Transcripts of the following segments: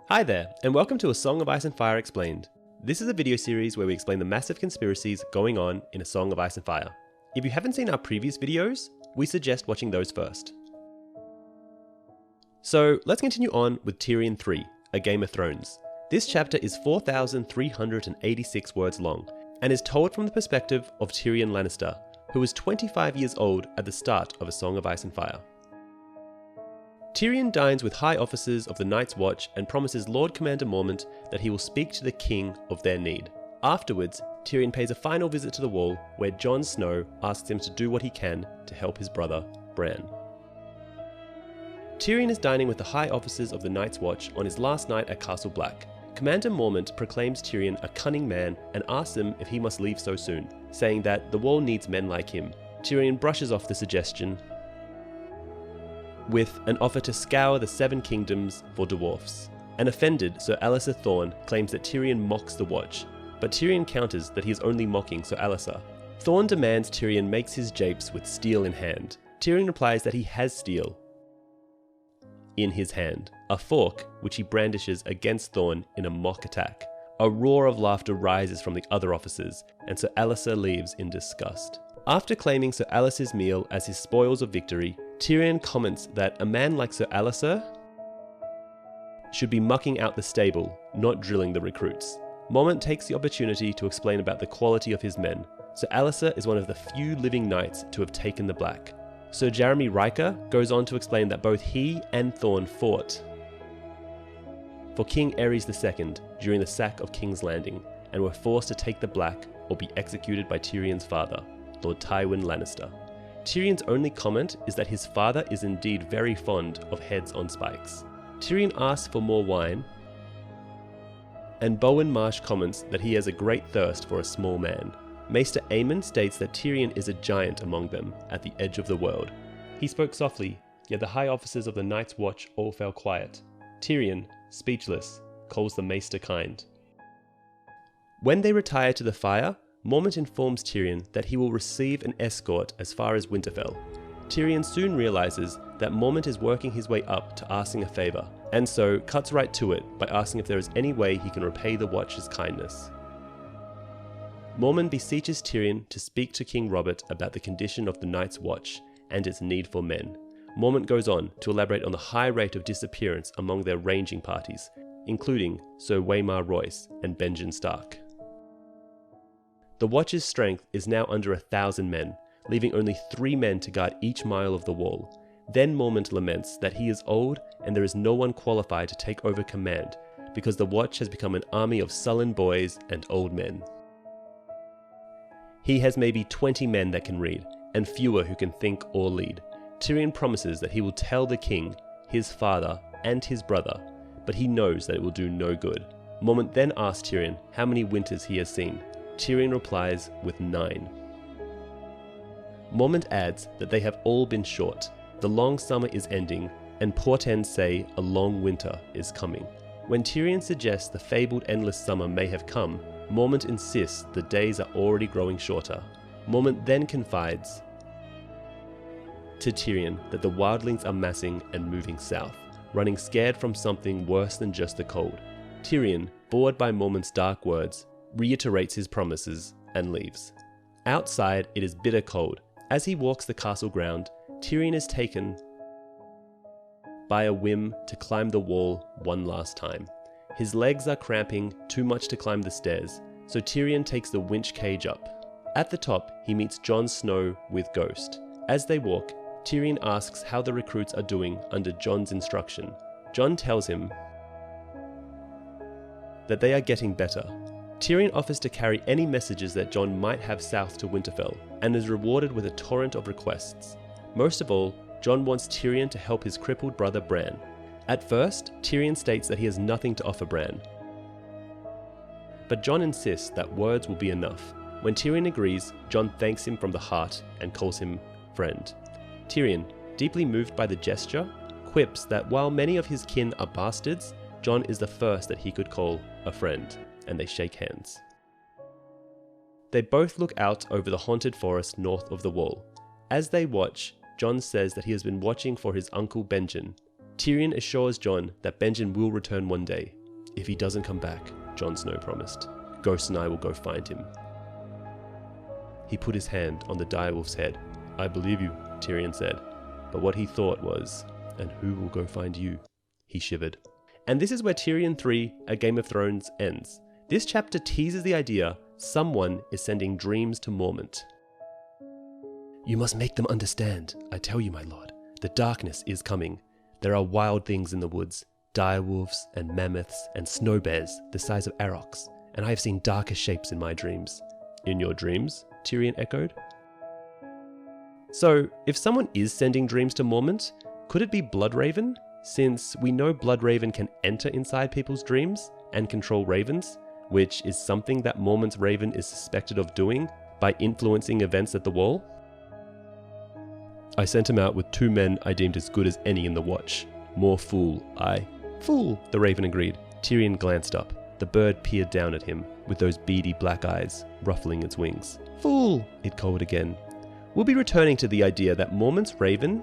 Hi there, and welcome to A Song of Ice and Fire Explained. This is a video series where we explain the massive conspiracies going on in A Song of Ice and Fire. If you haven't seen our previous videos, we suggest watching those first. So let's continue on with Tyrion 3, A Game of Thrones. This chapter is 4,386 words long, and is told from the perspective of Tyrion Lannister, who was 25 years old at the start of A Song of Ice and Fire. Tyrion dines with high officers of the Night's Watch and promises Lord Commander Mormont that he will speak to the king of their need. Afterwards, Tyrion pays a final visit to the Wall, where Jon Snow asks him to do what he can to help his brother, Bran. Tyrion is dining with the high officers of the Night's Watch on his last night at Castle Black. Commander Mormont proclaims Tyrion a cunning man and asks him if he must leave so soon, saying that the Wall needs men like him. Tyrion brushes off the suggestion with an offer to scour the Seven Kingdoms for dwarfs. An offended Sir Alliser Thorne claims that Tyrion mocks the Watch, but Tyrion counters that he is only mocking Sir Alliser. Thorne demands Tyrion makes his japes with steel in hand. Tyrion replies that he has steel in his hand, a fork which he brandishes against Thorne in a mock attack. A roar of laughter rises from the other officers, and Sir Alliser leaves in disgust. After claiming Sir Alliser's meal as his spoils of victory, Tyrion comments that a man like Sir Alliser should be mucking out the stable, not drilling the recruits. Mormont takes the opportunity to explain about the quality of his men. Sir Alliser is one of the few living knights to have taken the black. Sir Jeremy Riker goes on to explain that both he and Thorne fought for King Aerys II during the sack of King's Landing, and were forced to take the black or be executed by Tyrion's father, Lord Tywin Lannister. Tyrion's only comment is that his father is indeed very fond of heads on spikes. Tyrion asks for more wine, and Bowen Marsh comments that he has a great thirst for a small man. Maester Aemon states that Tyrion is a giant among them, at the edge of the world. He spoke softly, yet the high officers of the Night's Watch all fell quiet. Tyrion, speechless, calls the Maester kind. When they retire to the fire, Mormont informs Tyrion that he will receive an escort as far as Winterfell. Tyrion soon realizes that Mormont is working his way up to asking a favor, and so cuts right to it by asking if there is any way he can repay the Watch's kindness. Mormont beseeches Tyrion to speak to King Robert about the condition of the Night's Watch and its need for men. Mormont goes on to elaborate on the high rate of disappearance among their ranging parties, including Sir Waymar Royce and Benjen Stark. The Watch's strength is now under 1,000 men, leaving only 3 men to guard each mile of the wall. Then Mormont laments that he is old and there is no one qualified to take over command, because the Watch has become an army of sullen boys and old men. He has maybe 20 men that can read, and fewer who can think or lead. Tyrion promises that he will tell the king, his father, and his brother, but he knows that it will do no good. Mormont then asks Tyrion how many winters he has seen. Tyrion replies with 9. Mormont adds that they have all been short. The long summer is ending, and portents say a long winter is coming. When Tyrion suggests the fabled endless summer may have come, Mormont insists the days are already growing shorter. Mormont then confides to Tyrion that the wildlings are massing and moving south, running scared from something worse than just the cold. Tyrion, bored by Mormont's dark words, reiterates his promises and leaves. Outside, it is bitter cold. As he walks the castle ground, Tyrion is taken by a whim to climb the wall one last time. His legs are cramping too much to climb the stairs, so Tyrion takes the winch cage up. At the top, he meets Jon Snow with Ghost. As they walk, Tyrion asks how the recruits are doing under Jon's instruction. Jon tells him that they are getting better. Tyrion offers to carry any messages that Jon might have south to Winterfell, and is rewarded with a torrent of requests. Most of all, Jon wants Tyrion to help his crippled brother Bran. At first, Tyrion states that he has nothing to offer Bran, but Jon insists that words will be enough. When Tyrion agrees, Jon thanks him from the heart and calls him friend. Tyrion, deeply moved by the gesture, quips that while many of his kin are bastards, Jon is the first that he could call a friend, and they shake hands. They both look out over the haunted forest north of the wall. As they watch, Jon says that he has been watching for his uncle Benjen. Tyrion assures Jon that Benjen will return one day. If he doesn't come back, Jon Snow promised, Ghost and I will go find him. He put his hand on the direwolf's head. I believe you, Tyrion said, but what he thought was, and who will go find you? He shivered. And this is where Tyrion 3, A Game of Thrones ends. This chapter teases the idea someone is sending dreams to Mormont. You must make them understand, I tell you, my lord. The darkness is coming. There are wild things in the woods, direwolves and mammoths and snow bears the size of aurochs, and I have seen darker shapes in my dreams. In your dreams? Tyrion echoed. So, if someone is sending dreams to Mormont, could it be Bloodraven? Since we know Bloodraven can enter inside people's dreams and control ravens, which is something that Mormont's raven is suspected of doing by influencing events at the Wall. I sent him out with 2 men I deemed as good as any in the watch. More fool, I. Fool, the raven agreed. Tyrion glanced up. The bird peered down at him, with those beady black eyes, ruffling its wings. Fool, it called again. We'll be returning to the idea that Mormont's raven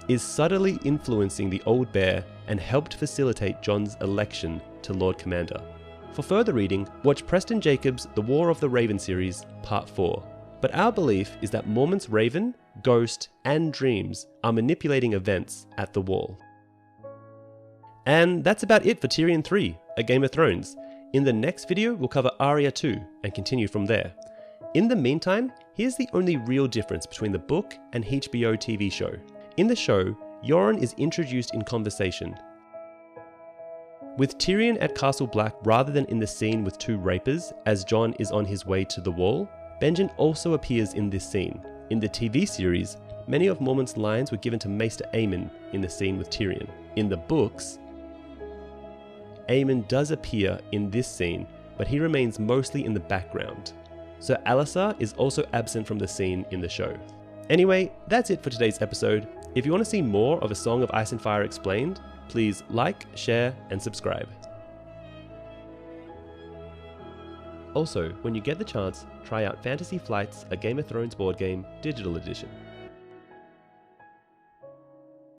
is subtly influencing the old bear and helped facilitate Jon's election to Lord Commander. For further reading, watch Preston Jacobs' The War of the Raven series, Part 4. But our belief is that Mormont's raven, ghost, and dreams are manipulating events at the Wall. And that's about it for Tyrion 3, A Game of Thrones. In the next video, we'll cover Arya 2 and continue from there. In the meantime, here's the only real difference between the book and HBO TV show. In the show, Euron is introduced in conversation. With Tyrion at Castle Black rather than in the scene with 2 rapers as Jon is on his way to the Wall, Benjen also appears in this scene. In the TV series, many of Mormont's lines were given to Maester Aemon in the scene with Tyrion. In the books, Aemon does appear in this scene, but he remains mostly in the background. Sir Alliser is also absent from the scene in the show. Anyway, that's it for today's episode. If you want to see more of A Song of Ice and Fire Explained, please like, share, and subscribe. Also, when you get the chance, try out Fantasy Flight's A Game of Thrones board game, digital edition.